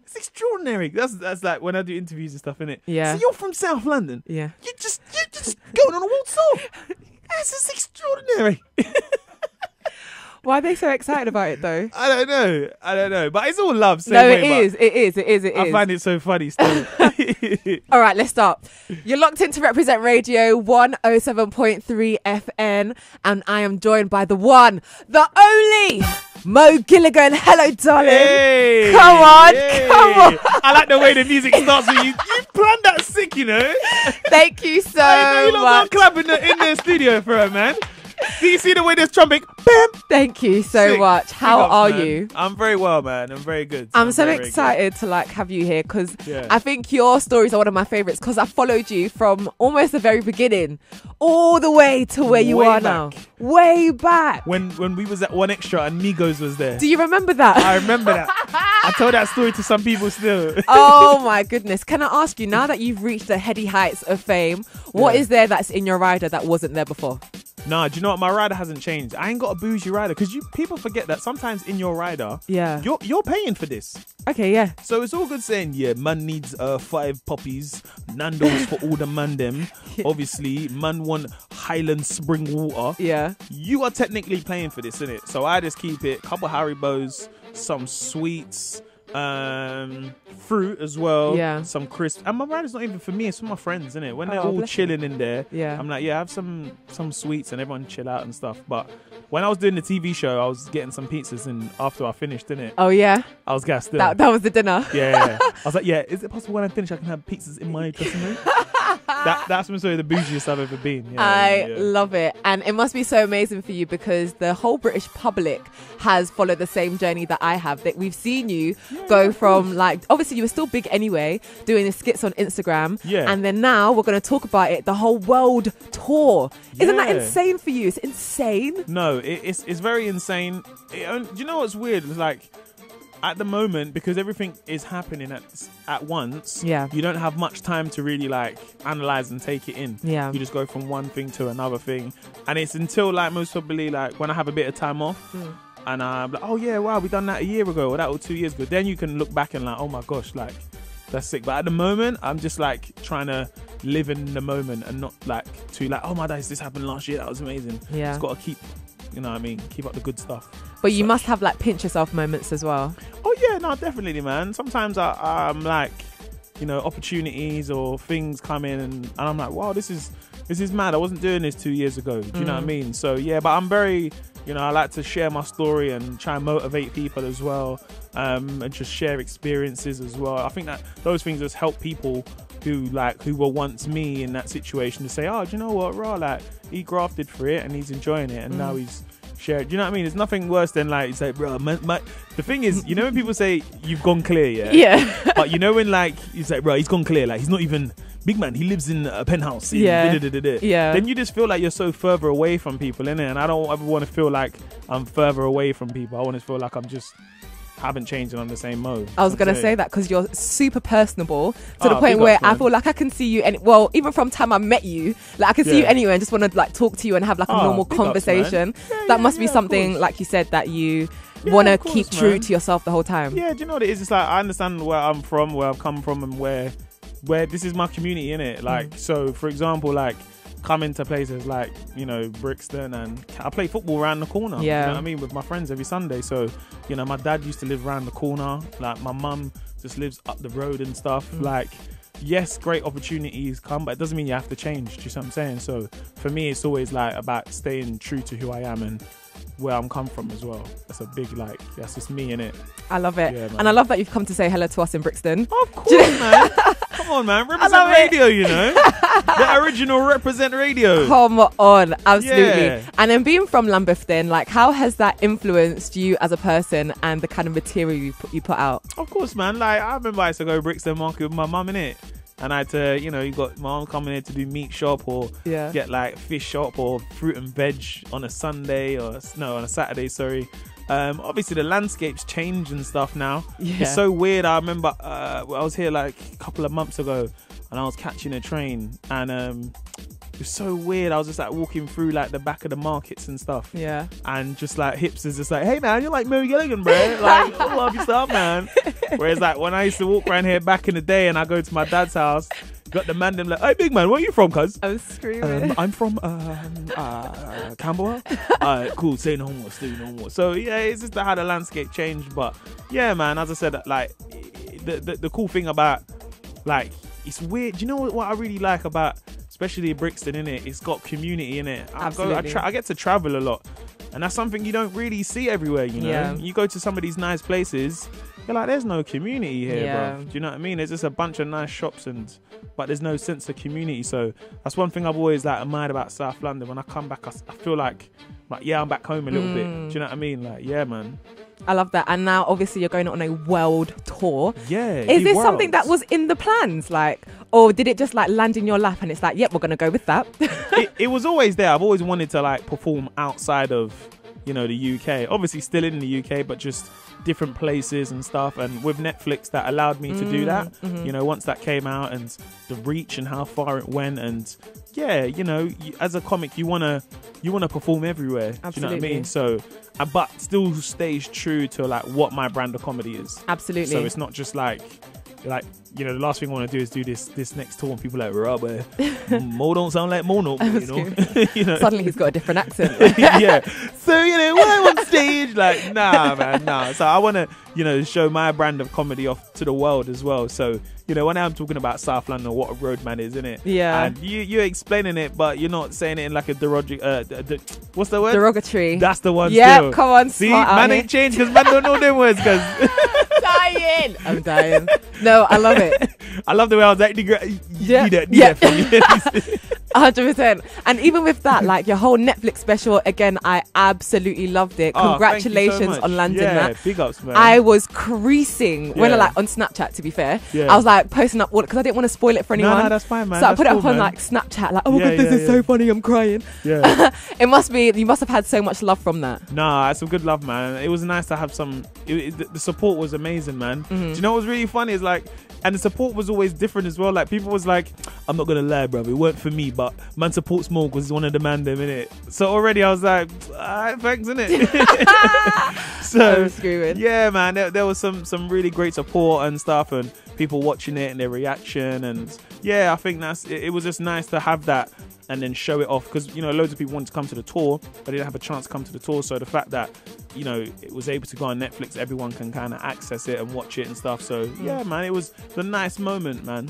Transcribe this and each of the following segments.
It's extraordinary. That's like when I do interviews and stuff, innit? Yeah. So you're from South London. Yeah. You're just going on a world tour. This is extraordinary. Why are they so excited about it though? I don't know. But it's all love. Same No, way, it is. I find it so funny still. All right, let's start. You're locked into Represent Radio 107.3 FN, and I am joined by the one, the only Mo Gilligan. Hello, darling. Hey, come on. I like the way the music starts with you. You planned that sick, you know. Thank you so I know you much. clap in the studio for her, man. Do you see the way there's trumpet? Bam! Thank you so Sick. much. How Big ups, are man. you? I'm very well, man. I'm very good. I'm so very, very excited to like have you here because Yeah. I think your stories are one of my favorites because I followed you from almost the very beginning all the way to where you Way are back. now. Way back. When we was at One Extra and Migos was there. Do you remember that? I remember that. I tell that story to some people still. Oh my goodness. Can I ask you, now that you've reached the heady heights of fame, what Yeah. is there that's in your rider that wasn't there before? Nah, do you know what? My rider hasn't changed. I ain't got a bougie rider because people forget that sometimes in your rider, Yeah. you're paying for this. Okay, yeah. So it's all good saying, yeah, man needs 5 puppies, Nando's for all the man them. Obviously, man want Highland spring water. Yeah. You are technically paying for this, innit? So I just keep it, couple Haribos, some sweets, fruit as well, Yeah. some crisps. And my rider's not even for me, it's for my friends, innit? When they're Oh, all bless chilling in there, Yeah. I'm like, yeah, have some sweets and everyone chill out and stuff. But when I was doing the TV show, I was getting some pizzas, and after I finished, innit, Oh, yeah. I was gassed. That was the dinner. Yeah. I was like, yeah, is it possible when I finish I can have pizzas in my dressing room? That's been sort of the bougiest I've ever been. Yeah, I yeah. love it. And it must be so amazing for you because the whole British public has followed the same journey that I have. That we've seen you go from, like, obviously you were still big anyway, doing the skits on Instagram. Yeah. And then now we're going to talk about it, the whole world tour. Isn't that Yeah. insane for you? It's insane. No, it's very insane. Do you know what's weird? It's like, at the moment, because everything is happening at once, Yeah. you don't have much time to really like analyze and take it in. Yeah. You just go from one thing to another thing, and it's until like most probably like when I have a bit of time off, and I'm like, oh yeah, wow, we done that a year ago or that was 2 years ago. Then you can look back and like, oh my gosh, like that's sick. But at the moment, I'm just like trying to live in the moment and not like to like, oh my days, this happened last year, that was amazing. Yeah. Just got to keep, you know what I mean, keep up the good stuff. But you must have like pinch yourself moments as well. Oh yeah, no, definitely, man. Sometimes I'm like, you know, opportunities or things come in, and I'm like, wow, this is mad. I wasn't doing this 2 years ago. Do you know what I mean? So yeah, but I'm very, you know, I like to share my story and try and motivate people as well, and just share experiences as well. I think that those things just help people who were once me in that situation to say, oh, do you know what, raw, like he grafted for it and he's enjoying it, and now he's shared. Do you know what I mean? There's nothing worse than like, it's like, bro, the thing is, you know, when people say you've gone clear, Yeah. but you know when like it's like, bro, he's gone clear, like he's not even big man, he lives in a penthouse, Yeah. yeah. Then you just feel like you're so further away from people, innit? And I don't ever want to feel like I'm further away from people. I want to feel like I'm just haven't changed and I'm the same mode. I was going to say that because you're super personable to the Oh, point big where ups, I man. feel like I can see you. And well, even from time I met you, like I can see you Yeah. anywhere and just want to like talk to you and have like a Oh, normal big ups, man. conversation. Yeah, That yeah, must be yeah, of something, course. like you said, that you Yeah, want to of course, keep true man. to yourself the whole time. Yeah, do you know what it is? It's like I understand where I'm from, where I've come from, and where this is my community, innit? Like, so for example, like coming to places like, you know, Brixton, and I play football around the corner. Yeah. You know what I mean? With my friends every Sunday. So, you know, my dad used to live around the corner. Like my mum just lives up the road and stuff. Like, yes, great opportunities come, but it doesn't mean you have to change. Do you see what I'm saying? So for me, it's always like about staying true to who I am and where I'm come from as well. That's a big, like, that's just me, innit? I love it. Yeah, man. And I love that you've come to say hello to us in Brixton. Of course, man. Come on, man. love Represent it. Radio, you know. The original Represent Radio. Come on, absolutely. Yeah. And then being from Lambeth then, like how has that influenced you as a person and the kind of material you put out? Of course, man. Like, I remember I used to go Brixton Market with my mum, innit? And I had to, you know, you got my mum coming here to do meat shop or Yeah. get like fish shop or fruit and veg on a Sunday or no, on a Saturday, sorry. Obviously the landscape's changed and stuff now. Yeah. It's so weird. I remember I was here like a couple of months ago and I was catching a train and it was so weird. I was just like walking through like the back of the markets and stuff. Yeah. And just like hipsters just like, hey man, you're like Mo Gilligan, bro. Like, I love your stuff, man. Whereas like when I used to walk around here back in the day and I go to my dad's house, got the man them like, hey big man, where are you from, cuz? I was screaming. I'm from Camberwell. Cool, say no more, stay no more. So yeah, it's just how the landscape changed. But yeah, man, as I said, like the cool thing about like, it's weird. Do you know what I really like about especially Brixton, innit? It's got community in it. I get to travel a lot, and that's something you don't really see everywhere, you know? Yeah. You go to some of these nice places, you're like, there's no community here, bro. Do you know what I mean? There's just a bunch of nice shops, but there's no sense of community. So that's one thing I've always like admired about South London. When I come back, I feel like yeah, I'm back home a little bit. Do you know what I mean? Like, yeah, man. I love that. And now obviously you're going on a world tour. Yeah. Is this something that was in the plans? Like, or did it just like land in your lap and it's like, yep, we're going to go with that? it was always there. I've always wanted to like perform outside of, you know, the UK. Obviously still in the UK, but just different places and stuff. And with Netflix, that allowed me to do that. You know, once that came out and the reach and how far it went. And yeah, you know, as a comic, you wanna perform everywhere. Absolutely. Do you know what I mean? So, but still stays true to like what my brand of comedy is. Absolutely. So it's not just like, you know, the last thing I want to do is do this next tour and people are like, rubber. Mo don't sound like Mo no more, you know? You know? Suddenly he's got a different accent. Yeah. So, you know, when I'm on stage, like, nah, man, nah. So I want to, you know, show my brand of comedy off to the world as well. So, you know, when I'm talking about South London, what a roadman is, innit? Yeah. And you're explaining it, but you're not saying it in like a what's the word? Derogatory. That's the one. Yeah, still. come on. See, smart out man here. ain't changed because man don't know them words. Cause I'm dying. No, I love it. I love the way I was like, Yeah. yeah. 100%. And even with that, like your whole Netflix special, again, I absolutely loved it. Oh, Congratulations thank you so much. on landing yeah, that. Big ups, man. I was creasing when I Yeah. like on Snapchat, to be fair. Yeah. I was like posting up all because I didn't want to spoil it for anyone. No, that's fine, man. So I That's put it cool, up on man. like Snapchat, like, oh my Yeah, god, this yeah, is so funny, I'm crying. Yeah. It must be, you must have had so much love from that. Nah, it's some good love, man. It was nice to have some. The support was amazing, man. Do you know what was really funny? Is like, and the support was always different as well. Like people was like, I'm not gonna lie, bro, it weren't for me, but man supports more because he's one of the man them, innit? So already I was like, alright, thanks, innit? I So was screaming. yeah, man, there was some really great support and stuff, and people watching it and their reaction, and yeah, I think it was just nice to have that and then show it off, because you know loads of people wanted to come to the tour but they didn't have a chance to come to the tour. So the fact that, you know, it was able to go on Netflix, everyone can kind of access it and watch it and stuff. So yeah, man, it was a nice moment, man.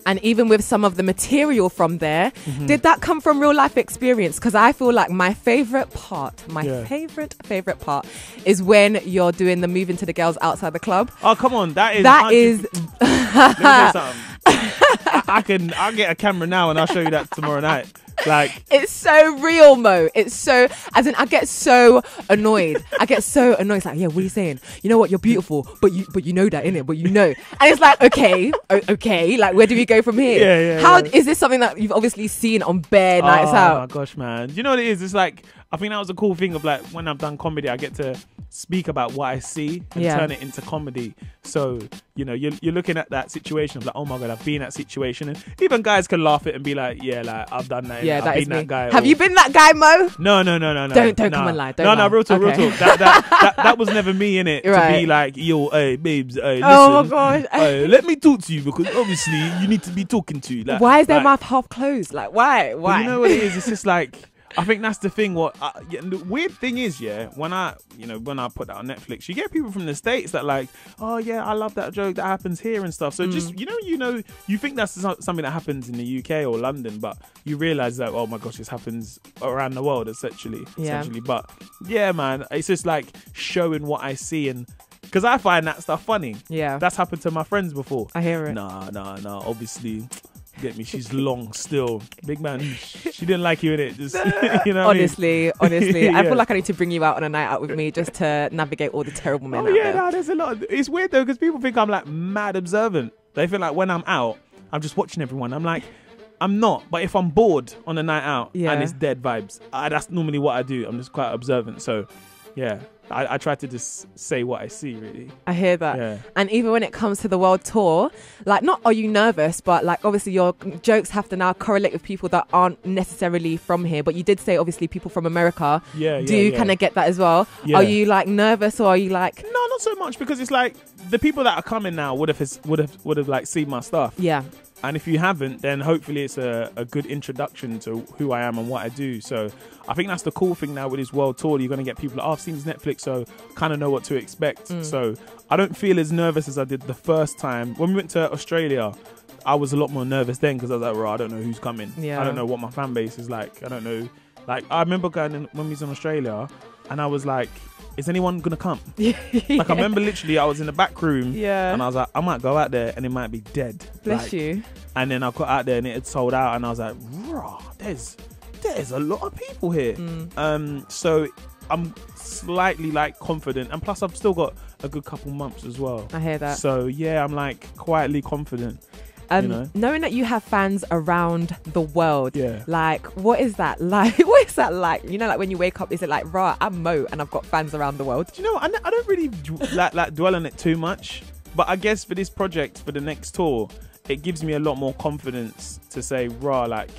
And even with some of the material from there, did that come from real life experience? Because I feel like my favorite part, favorite part is when you're doing the moving to the girls outside the club. Oh come on, that is That is let me say something. I'll get a camera now and I'll show you that tomorrow night. Like, it's so real, Mo. It's so, as in, I get so annoyed. It's like, yeah, what are you saying? You know what? You're beautiful, but you know that, innit? But you know, and it's like, okay, like, where do we go from here? Yeah. How is this something that you've obviously seen on bare nights out? Oh my gosh, man! Do you know what it is? It's like, I think that was a cool thing of like when I've done comedy, I get to speak about what I see and turn it into comedy. So, you know, you're looking at that situation of like, oh my god, I've been in that situation, and even guys can laugh at it and be like, yeah, like I've done that. Yeah, I've that been is me. that guy. Have you been that guy, Mo? No. Don't come and lie. No, real talk. That was never me in it. Right. To be like, yo, hey, babes, hey, listen. Oh my gosh. Let me talk to you because obviously you need to be talking to. Like, Why is their like, mouth half closed? Like, why? but you know what it is? It's just like, I think that's the thing. The weird thing is, when I put that on Netflix, you get people from the States that like, oh yeah, I love that joke that happens here and stuff. So just, you think that's something that happens in the UK or London, but you realize that, oh my gosh, this happens around the world essentially. But yeah, man, it's just like showing what I see, and because I find that stuff funny. Yeah. That's happened to my friends before. I hear it. Nah, obviously. Get me, she's long still. Big man, she didn't like you in it. Just, you know what honestly, I mean? I feel like I need to bring you out on a night out with me just to navigate all the terrible men out there. No, there's a lot. It's weird though, because people think I'm like mad observant. They feel like when I'm out, I'm just watching everyone. I'm like, I'm not. But if I'm bored on a night out and it's dead vibes, that's normally what I do. I'm just quite observant. So, yeah. I try to just say what I see, really. I hear that. Yeah. And even when it comes to the world tour, like, not are you nervous, but like obviously your jokes have to now correlate with people that aren't necessarily from here. But you did say obviously people from America. Do you kind of get that as well? Yeah. Are you like nervous, or are you like? No, not so much, because it's like the people that are coming now would have like seen my stuff. Yeah. And if you haven't, then hopefully it's a good introduction to who I am and what I do. So I think that's the cool thing now with this world tour. You're going to get people like, oh, I've seen this Netflix, so kind of know what to expect. So I don't feel as nervous as I did the first time. When we went to Australia, I was a lot more nervous then, because I was like, well, I don't know who's coming. Yeah. I don't know what my fan base is like. I don't know. Like, I remember going in, when we was in Australia, and I was like, is anyone going to come? Like, I remember literally I was in the back room, and I was like, I might go out there and it might be dead. Bless you. And then I got out there and it had sold out, and I was like, raw, there's a lot of people here. So I'm slightly like confident, and plus I've still got a good couple months as well. I hear that. So yeah, I'm like quietly confident. You know? Knowing that you have fans around the world, Yeah. like, what is that like? What is that like? You know, like when you wake up, is it like, rah, I'm Mo and I've got fans around the world? Do you know, I don't really like dwell on it too much, but I guess for this project, for the next tour, it gives me a lot more confidence to say, rah, like,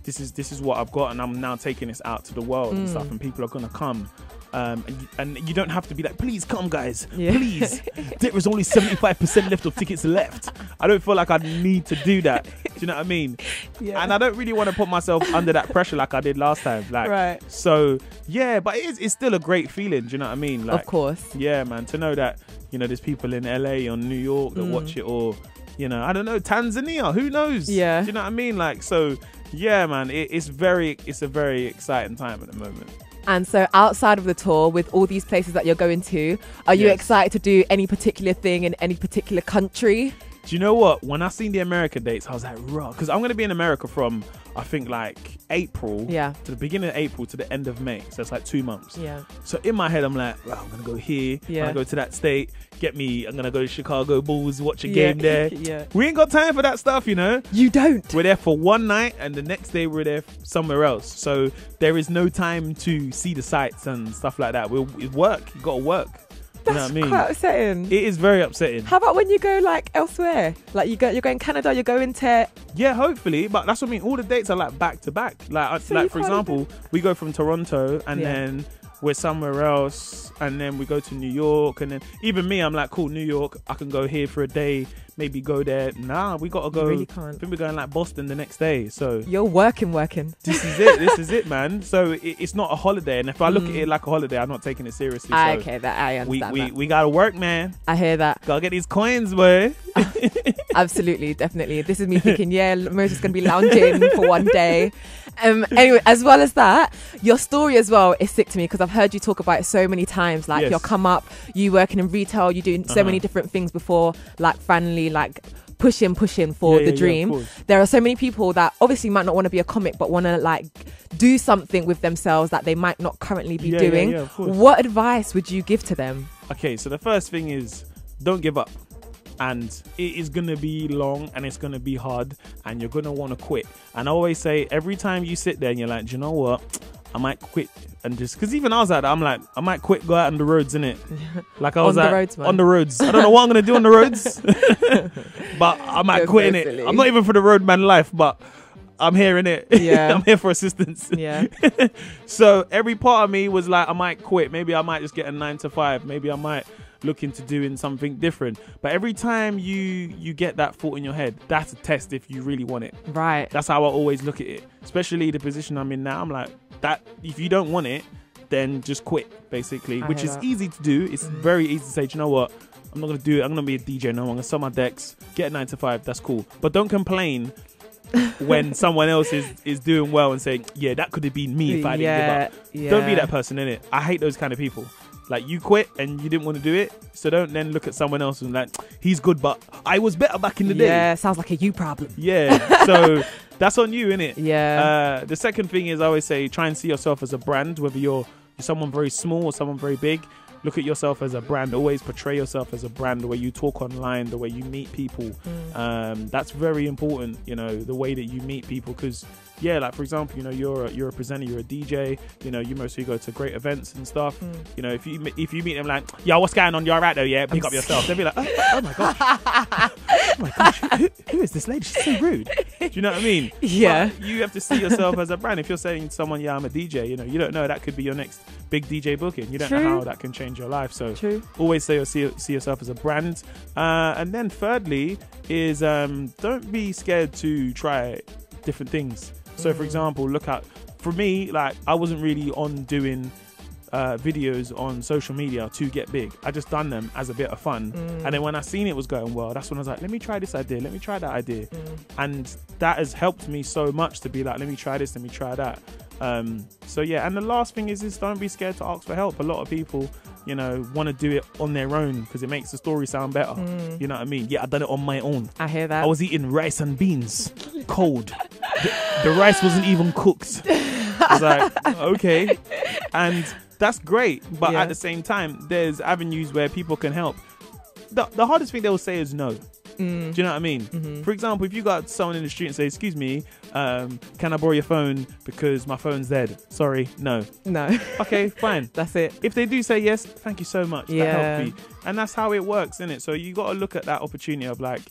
this is what I've got, and I'm now taking this out to the world and stuff, and people are gonna come. And you don't have to be like, please come, guys, please. There is only 75% left of tickets left. I don't feel like I need to do that. Do you know what I mean? Yeah. And I don't really want to put myself under that pressure like I did last time. Like, right. So yeah, but it's still a great feeling. Do you know what I mean? Like, of course. Yeah, man. To know that, you know, there's people in LA or New York that watch it, or, you know, I don't know, Tanzania. Who knows? Yeah. Do you know what I mean? Like, so yeah, man. It's a very exciting time at the moment. And so outside of the tour, with all these places that you're going to, are you excited to do any particular thing in any particular country? Do you know what? When I seen the America dates, I was like, raw. Because I'm going to be in America from, I think, like April to the beginning of April to the end of May. So it's like 2 months. Yeah. So in my head, I'm like, well, I'm going to go here. I'm going to go to that state. I'm going to go to Chicago Bulls, watch a game there. We ain't got time for that stuff, you know? You don't. We're there for one night, and the next day we're there somewhere else. So there is no time to see the sights and stuff like that. It's work. You got to work. You know what I mean? Quite upsetting. It is very upsetting. How about when you go like elsewhere? Like you're going Canada, you're going to... Yeah, hopefully. But that's what I mean. All the dates are like back to back. Like, So like for example, we go from Toronto and then we're somewhere else, and then we go to New York, and then even me, I'm like, cool, New York, I can go here for a day, maybe go there. Nah, we gotta go. You really can't. I think we're going like Boston the next day. So you're working. This is it, man. So it's not a holiday, and if I look at it like a holiday, I'm not taking it seriously. So Okay, that I understand. We gotta work, man. I hear that. Gotta get these coins, boy. Absolutely, definitely. This is me thinking, yeah, Moses gonna be lounging for one day. Anyway, as well as that, your story as well is sick to me, because I've heard you talk about it so many times. Like, you'll come up, you working in retail, you doing so many different things before, like, finally, like, pushing for the dream. There are so many people that obviously might not want to be a comic, but want to like do something with themselves that they might not currently be doing. What advice would you give to them? Okay, so the first thing is, don't give up. And it is going to be long, and it's going to be hard, and you're going to want to quit. And I always say, every time you sit there and you're like, do you know what? I might quit. And just because even I was like that, I'm like, I might quit, go out on the roads, innit? Like I was on like, the roads, man. On the roads. I don't know what I'm going to do on the roads, but I might quit, innit? I'm not even for the roadman life, but I'm here, innit? Yeah. I'm here for assistance. Yeah. So every part of me was like, I might quit. Maybe I might just get a 9 to 5. Maybe I might look into doing something different. But every time you get that thought in your head, that's a test if you really want it. Right. That's how I always look at it. Especially the position I'm in now. I'm like, that if you don't want it, then just quit, basically. Which is easy to do. It's very easy to say, do you know what? I'm not going to do it. I'm going to be a DJ now. I'm going to sell my decks, get a 9 to 5. That's cool. But don't complain when someone else is doing well and saying, yeah, that could have been me if I didn't give up. Yeah. Don't be that person, innit? I hate those kind of people. Like, you quit and you didn't want to do it, so don't then look at someone else and like, he's good, but I was better back in the day. Yeah, sounds like a you problem. Yeah, so that's on you, innit? Yeah. The second thing is, I always say, try and see yourself as a brand, whether you're someone very small or someone very big. look at yourself as a brand. Always portray yourself as a brand. The way you talk online, the way you meet people, that's very important. You know, the way that you meet people, because yeah, like for example, you know, you're a presenter, you're a DJ. You know, you mostly go to great events and stuff. You know, if you meet them like, yo, what's going on? You're right though, yeah. Pick up yourself. They'll be like, oh my gosh, oh my gosh, who is this lady? She's so rude. Do you know what I mean? Yeah. But you have to see yourself as a brand. If you're saying to someone, yeah, I'm a DJ, you know, you don't know, that could be your next big DJ booking. You don't know how that can change your life. So always see yourself as a brand. And then thirdly is don't be scared to try different things. So for example, for me, like I wasn't really on doing videos on social media to get big. I just done them as a bit of fun. And then when I seen it was going well, that's when I was like, let me try this idea, let me try that idea. And that has helped me so much to be like, let me try this, let me try that. So yeah, and the last thing is don't be scared to ask for help. A lot of people, you know, want to do it on their own because it makes the story sound better. You know what I mean? Yeah, I done it on my own. I hear that. I was eating rice and beans cold. The rice wasn't even cooked. I was like, okay. And that's great, but at the same time, there's avenues where people can help. The hardest thing they will say is no. Do you know what I mean? For example, if you got someone in the street and say, excuse me, can I borrow your phone because my phone's dead? Sorry, no. Okay, fine. That's it. If they do say yes, thank you so much. That helped me. And that's how it works, isn't it? So you got to look at that opportunity of like,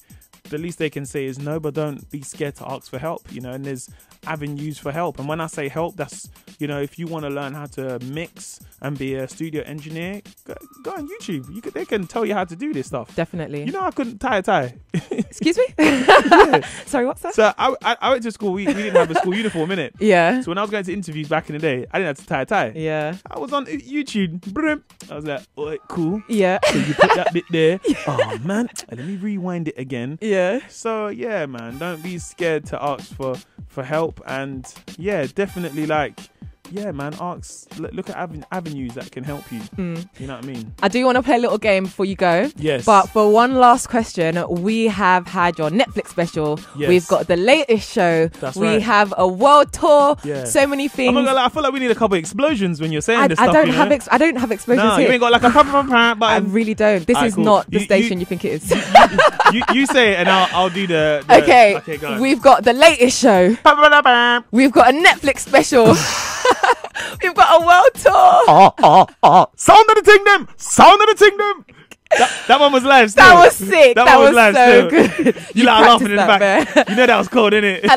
the least they can say is no, but don't be scared to ask for help, you know. And there's avenues for help, and when I say help, that's, you know, if you want to learn how to mix and be a studio engineer, go on YouTube. They can tell you how to do this stuff. Definitely. You know, I couldn't tie a tie. Excuse me. Yeah. Sorry, what's that? So I went to school. We didn't have a school uniform, innit? Yeah. So when I was going to interviews back in the day, I didn't have to tie a tie. Yeah. I was on YouTube. I was like, oh, cool. Yeah. So you put that bit there. Oh man, let me rewind it again. Yeah. So yeah, man, don't be scared to ask for help, and yeah, definitely like, yeah, man, look at avenues that can help you. You know what I mean? I do want to play a little game before you go. Yes. But for one last question, we have had your Netflix special. Yes. We've got the latest show. That's we right. have a world tour. Yeah. So many things. I'm not gonna lie, I feel like we need a couple of explosions when you're saying this stuff. I don't have explosions No, here. you ain't got like a button. I really don't. This is cool. not the station you think it is. You say it and I'll do the Okay, go on. we've got the latest show. We've got a Netflix special. We've got a world tour. Sound of the kingdom. That one was live still. That was sick. That was live so still. good. You like laughing in the back. Bear. You know that was cold, innit? I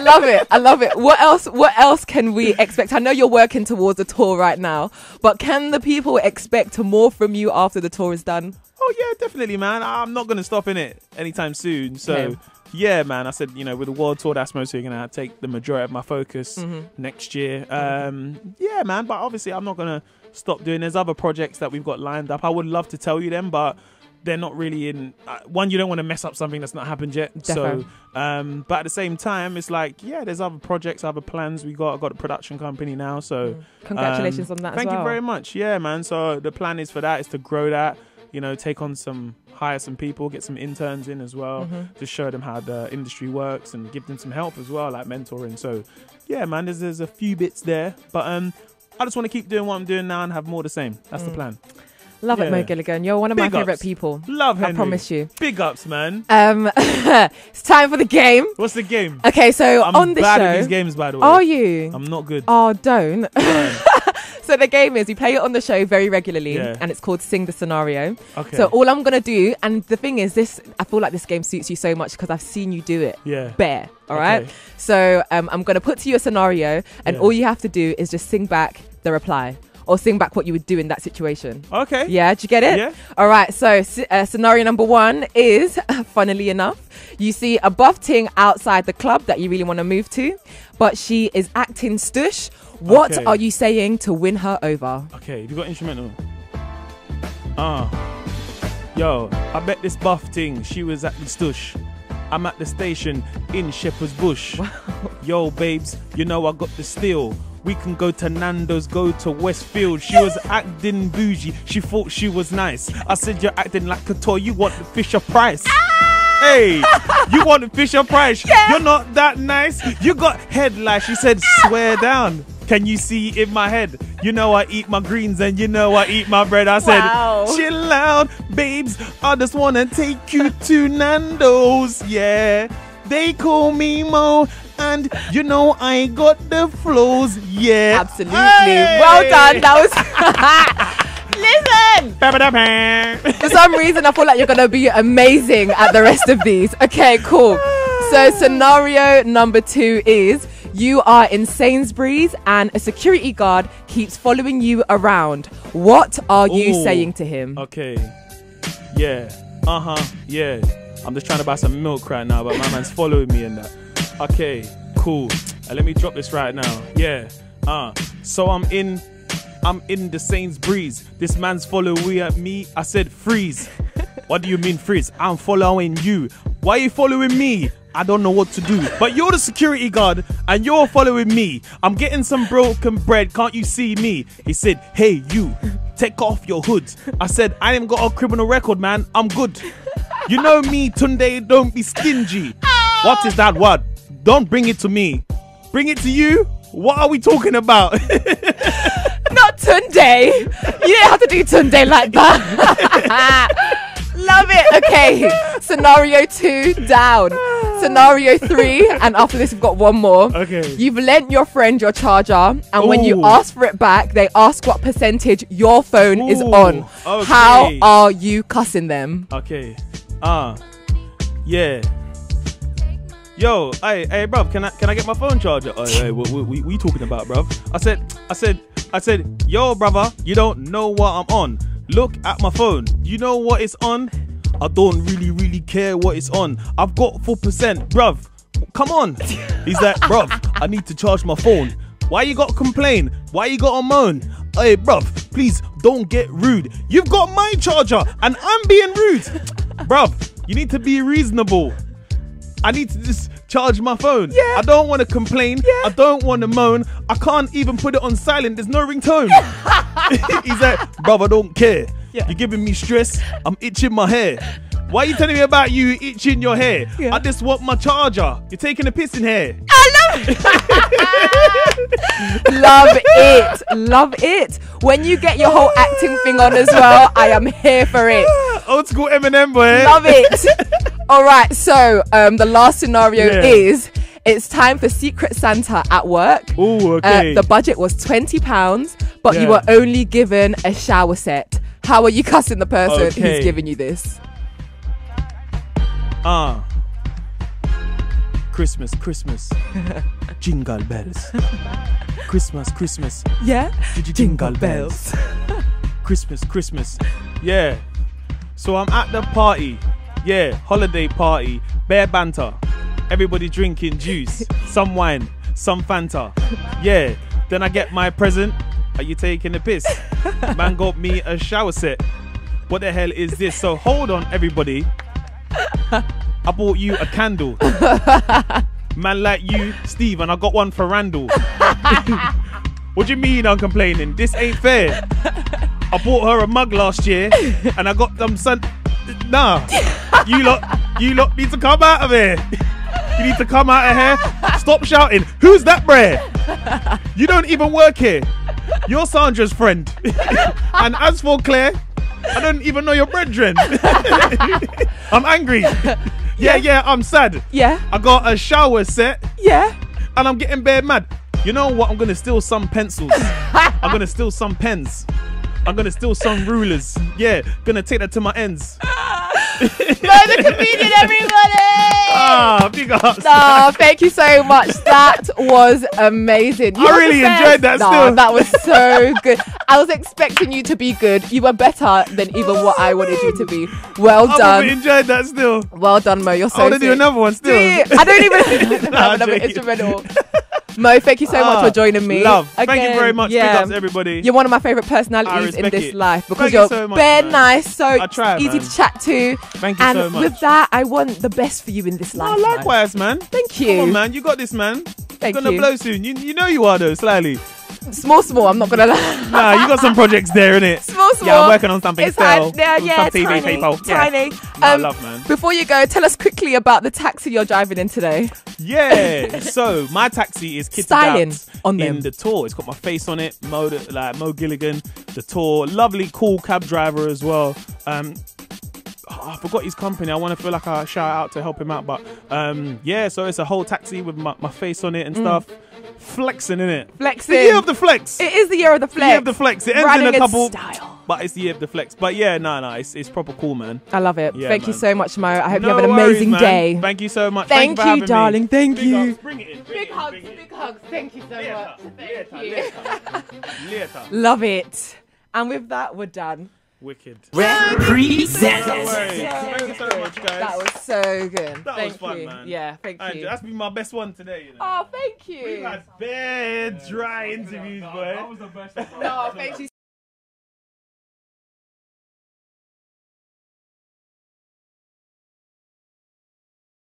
love it. What else can we expect? I know you're working towards a tour right now, but can the people expect more from you after the tour is done? Oh yeah, definitely, man. I'm not gonna stop in it anytime soon. So. Okay. Yeah, man. I said, you know, with the world tour, that's mostly going to take the majority of my focus next year. Yeah, man. But obviously, I'm not going to stop doing. There's other projects that we've got lined up. I would love to tell you them, but they're not really in. One, you don't want to mess up something that's not happened yet. Defo. So, but at the same time, it's like, yeah, there's other projects, other plans. I've got a production company now. So, congratulations on that. Thank as well. you very much. Yeah, man. So the plan is for that is to grow that. You know, hire some people, get some interns in as well, to show them how the industry works and give them some help as well, like mentoring. So, yeah, man, there's a few bits there, but I just want to keep doing what I'm doing now and have more the same. That's the plan. Love it, Mo Gilligan. You're one of my Big ups. favourite people. Love Henrie. I promise you. Big ups, man. It's time for the game. What's the game? Okay, so I'm on the bad show, at these games, by the way. are you? I'm not good. Oh, don't. So the game is we play it on the show very regularly, Yeah. and it's called Sing the Scenario. Okay. So all I'm gonna do, and the thing is, I feel like this game suits you so much because I've seen you do it. Yeah. Bare. All right. Okay. So I'm gonna put to you a scenario, and Yeah. all you have to do is just sing back the reply. Or sing back what you would do in that situation. Okay. Yeah, did you get it? Yeah. All right, so scenario number one is, funnily enough, you see a buff ting outside the club that you really want to move to, but she is acting stush. What Okay. are you saying to win her over? Okay, have you got instrumental? Yo, I bet this buff thing, she was at the stush. I'm at the station in Shepherd's Bush. Yo, babes, you know I got the steal. We can go to Nando's, go to Westfield. She was acting bougie. She thought she was nice. I said, you're acting like a toy. You want the Fisher Price. Hey, you want the Fisher Price. Yeah. You're not that nice. You got head like she said, swear down. Can you see in my head? You know I eat my greens and you know I eat my bread. I said, Wow. chill out, babes. I just wanna take you to Nando's. Yeah, they call me Mo, and you know I got the flows. Yeah, Absolutely. Hey! Well done. That was. Listen. For some reason, I feel like you're gonna be amazing at the rest of these. Okay, cool. So scenario number 2 is you are in Sainsbury's and a security guard keeps following you around. What are you Ooh. saying to him? Okay. Yeah. Yeah. I'm just trying to buy some milk right now, but my man's following me and that. Okay. Cool. Let me drop this right now. Yeah. So I'm in the Sainsbury's. This man's following at me. I said freeze. What do you mean freeze? I'm following you. Why are you following me? I don't know what to do. But you're the security guard and you're following me. I'm getting some broken bread. Can't you see me? He said, hey, you, take off your hood. I said, I ain't got a criminal record, man. I'm good. You know me, Tunde, don't be stingy. What is that word? Don't bring it to me. Bring it to you? What are we talking about? Not Tunde. You don't have to do Tunde like that. Love it. Okay. Scenario 2 down. Scenario 3, and after this we've got one more. Okay. You've lent your friend your charger, and when you Ooh. ask for it back, they ask what percentage your phone is Ooh, on. okay. How are you cussing them? Okay. Yeah. Yo, hey, bruv, can I get my phone charger? Oh, hey, what you talking about, bruv? I said, yo, brother, you don't know what I'm on. Look at my phone. You know what it's on? I don't really care what it's on. I've got 4%, bruv. Come on. He's like, bruv, I need to charge my phone. Why you got to complain? Why you got to moan? Hey, bruv, please don't get rude. You've got my charger and I'm being rude. Bruv, you need to be reasonable. I need to just charge my phone. Yeah. I don't want to complain. Yeah. I don't want to moan. I can't even put it on silent. There's no ringtone. He's like, brother, I don't care. Yeah. You're giving me stress. I'm itching my hair. Why are you telling me about you itching your hair? Yeah. I just want my charger. You're taking a piss in here. Love it. Love it. When you get your whole acting thing on as well, I am here for it. Old school Eminem, boy. Love it. All right, so the last scenario is it's time for Secret Santa at work. Ooh, okay. The budget was £20, but you Yeah. were only given a shower set. How are you cussing the person Okay. who's giving you this? Christmas. Jingle bells. Christmas. Yeah? Jingle bells. Christmas. Yeah. So I'm at the party. Yeah, holiday party. Bare banter. Everybody drinking juice. Some wine. Some Fanta. Yeah. Then I get my present. Are you taking a piss? Man got me a shower set. What the hell is this? So hold on, everybody. I bought you a candle. Man like you, Steve, and I got one for Randall. What do you mean I'm complaining? This ain't fair. I bought her a mug last year and I got them Nah. You lot need to come out of here. You need to come out of here. Stop shouting. Who's that brer? You don't even work here. You're Sandra's friend. And as for Claire, I don't even know your brethren. I'm angry. Yeah, I'm sad. Yeah? I got a shower set Yeah? and I'm getting bare mad. You know what? I'm gonna steal some pencils. I'm gonna steal some pens. I'm gonna steal some rulers. Yeah, gonna take that to my ends. The comedian, everybody! Big ups. No, thank you so much. That was amazing. You I were really the best. enjoyed that No, still. that was so good. I was expecting you to be good. You were better than even what I wanted you to be. Well I done. really enjoyed that still. Well done, Mo. You're so I want to do sick. another one still. Do you? I don't even Nah, have I'm another joking. instrumental. Mo, thank you so much for joining me. Love. Thank you Again, very much. yeah. Big ups, everybody. You're one of my favourite I personalities in respect this it. life because Thank you you're so much, bare man. nice, so I try, easy man. to chat to. Thank you and so much. with that, I want the best for you in this life. Oh, man. likewise, man. Thank Come you. on, man. You got this, man. Thank You're gonna you. blow soon. You know you are, though, slightly. Small. I'm not gonna lie. Nah, you got some projects there, innit? Small. Yeah, I'm working on something It's still. yeah, Some TV tiny, people. Yeah. tiny. No, love, man. Before you go, tell us quickly about the taxi you're driving in today. Yeah, so my taxi is kitted Styling out on in them. the tour. It's got my face on it, Mo Gilligan, the tour. Lovely, cool cab driver as well. I forgot his company. I want to feel like I shout out to help him out, but yeah. So it's a whole taxi with my face on it and stuff. Flexing, innit? Flexing. The year of the flex. It is the year of the flex. The year of the flex. It ends Running in a couple. in style. But it's the year of the flex. But yeah, no, it's proper cool, man. I love it. Yeah, Thank you man. so much, Mo. I hope No you have an worries, amazing man. day. Thank you so much. Thank for having you, darling. Me. Thank Big you. hugs. Bring it in. Big hugs. Thank you so much. Later. Love it. And with that, we're done. Wicked. Represent. No worries. Thank you so much, guys. That was so good. That Thank was fun, you. man. Yeah, thank you. That's been my best one today. You know? Oh, thank you. We've had bare dry interviews, boy. No, thank you